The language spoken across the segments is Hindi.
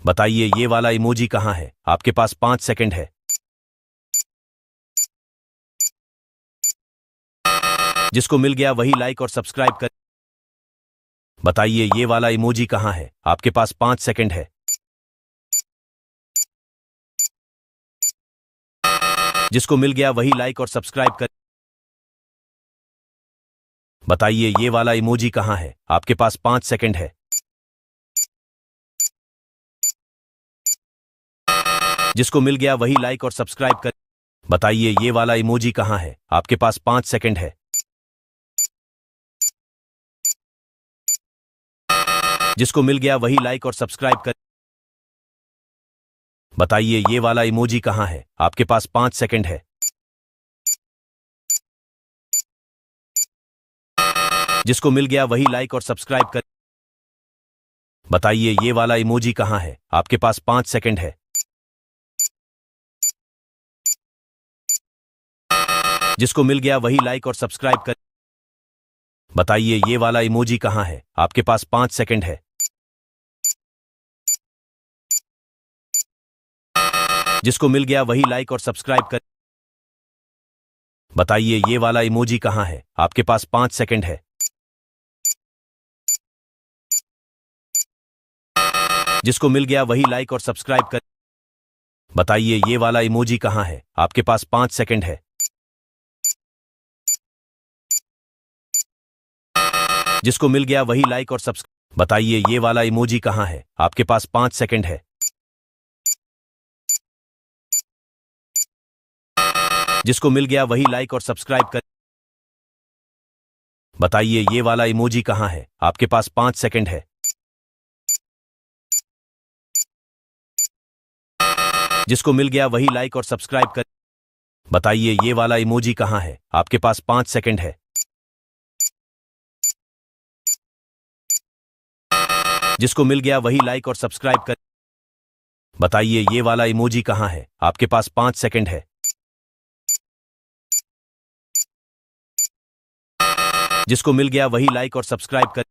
बताइए ये वाला इमोजी कहाँ है? आपके पास 5 सेकंड है। जिसको मिल गया वही लाइक और सब्सक्राइब कर। बताइए ये वाला इमोजी कहाँ है? आपके पास 5 सेकंड है। जिसको मिल गया वही लाइक और सब्सक्राइब कर। बताइए ये वाला इमोजी कहाँ है? आपके पास 5 सेकंड है। जिसको मिल गया वही लाइक और सब्सक्राइब कर। बताइए ये वाला इमोजी कहाँ है? आपके पास 5 सेकंड है। जिसको मिल गया वही लाइक और सब्सक्राइब कर। बताइए ये वाला इमोजी कहाँ है? आपके पास 5 सेकंड है। जिसको मिल गया वही लाइक और सब्सक्राइब कर। बताइए ये वाला इमोजी कहाँ है? आपके पास 5 सेकंड है। जिसको मिल गया वही लाइक और सब्सक्राइब कर। बताइए ये वाला इमोजी कहाँ है? आपके पास 5 सेकंड है। जिसको मिल गया वही लाइक और सब्सक्राइब कर। बताइए ये वाला इमोजी कहाँ है? आपके पास 5 सेकंड है। जिसको मिल गया वही लाइक और सब्सक्राइब कर। बताइए ये वाला इमोजी कहाँ है? आपके पास 5 सेकंड है। जिसको मिल गया वही लाइक और सब्सक्राइब। बताइए ये वाला इमोजी कहाँ है? आपके पास 5 सेकंड है। जिसको मिल गया वही लाइक और सब्सक्राइब कर। बताइए ये वाला इमोजी कहाँ है? आपके पास 5 सेकंड है। जिसको मिल गया वही लाइक और सब्सक्राइब कर। बताइए ये वाला इमोजी कहाँ है? आपके पास 5 सेकंड है। जिसको मिल गया वही लाइक और सब्सक्राइब कर। बताइए ये वाला इमोजी कहाँ है? आपके पास 5 सेकंड है। जिसको मिल गया वही लाइक और सब्सक्राइब कर।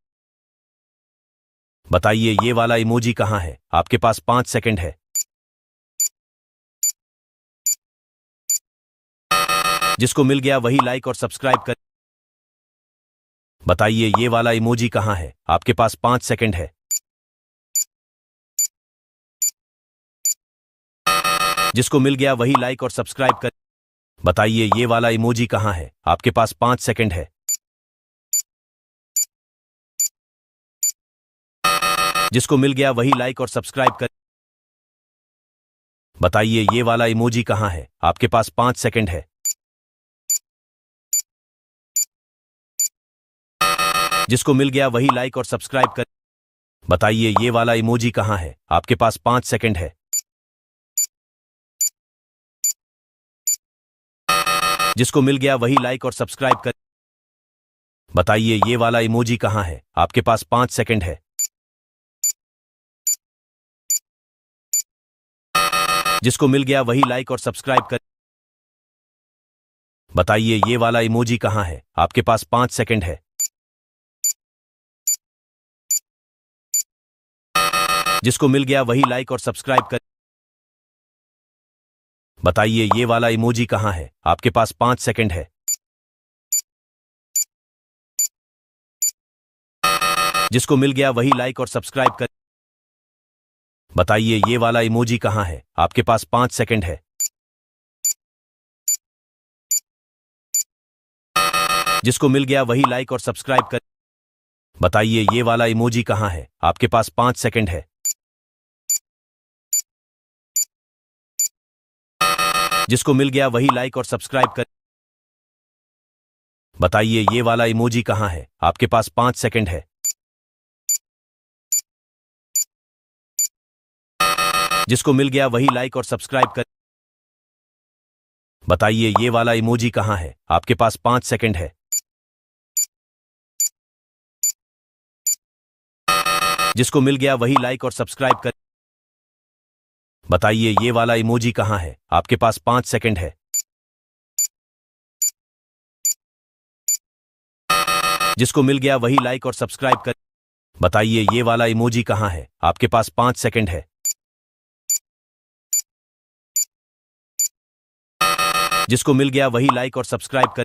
बताइए ये वाला इमोजी कहाँ है? आपके पास 5 सेकंड है। जिसको मिल गया वही लाइक और सब्सक्राइब कर। बताइए ये वाला इमोजी कहाँ है? आपके पास 5 सेकंड है। जिसको मिल गया वही लाइक और सब्सक्राइब कर। बताइए ये वाला इमोजी कहाँ है? आपके पास 5 सेकंड है। जिसको मिल गया वही लाइक और सब्सक्राइब कर। बताइए ये वाला इमोजी कहाँ है? आपके पास 5 सेकंड है। जिसको मिल गया वही लाइक और सब्सक्राइब कर। बताइए ये वाला इमोजी कहाँ है? आपके पास 5 सेकंड है। जिसको मिल गया वही लाइक और सब्सक्राइब कर। बताइए ये वाला इमोजी कहाँ है? आपके पास 5 सेकंड है। जिसको मिल गया वही लाइक और सब्सक्राइब कर। बताइए ये वाला इमोजी कहाँ है? आपके पास 5 सेकंड है। जिसको मिल गया वही लाइक और सब्सक्राइब कर। बताइए ये वाला इमोजी कहाँ है? आपके पास 5 सेकंड है। जिसको मिल गया वही लाइक और सब्सक्राइब कर। बताइए ये वाला इमोजी कहाँ है? आपके पास 5 सेकंड है। जिसको मिल गया वही लाइक और सब्सक्राइब कर। बताइए ये वाला इमोजी कहाँ है? आपके पास 5 सेकंड है। जिसको मिल गया वही लाइक और सब्सक्राइब कर। बताइए ये वाला इमोजी कहाँ है? आपके पास 5 सेकंड है। जिसको मिल गया वही लाइक और सब्सक्राइब कर। बताइए ये वाला इमोजी कहाँ है? आपके पास 5 सेकंड है। जिसको मिल गया वही लाइक और सब्सक्राइब कर। बताइए ये वाला इमोजी कहाँ है? आपके पास 5 सेकंड है। जिसको मिल गया वही लाइक और सब्सक्राइब कर। बताइए ये वाला इमोजी कहाँ है? आपके पास 5 सेकंड है। जिसको मिल गया वही लाइक और सब्सक्राइब कर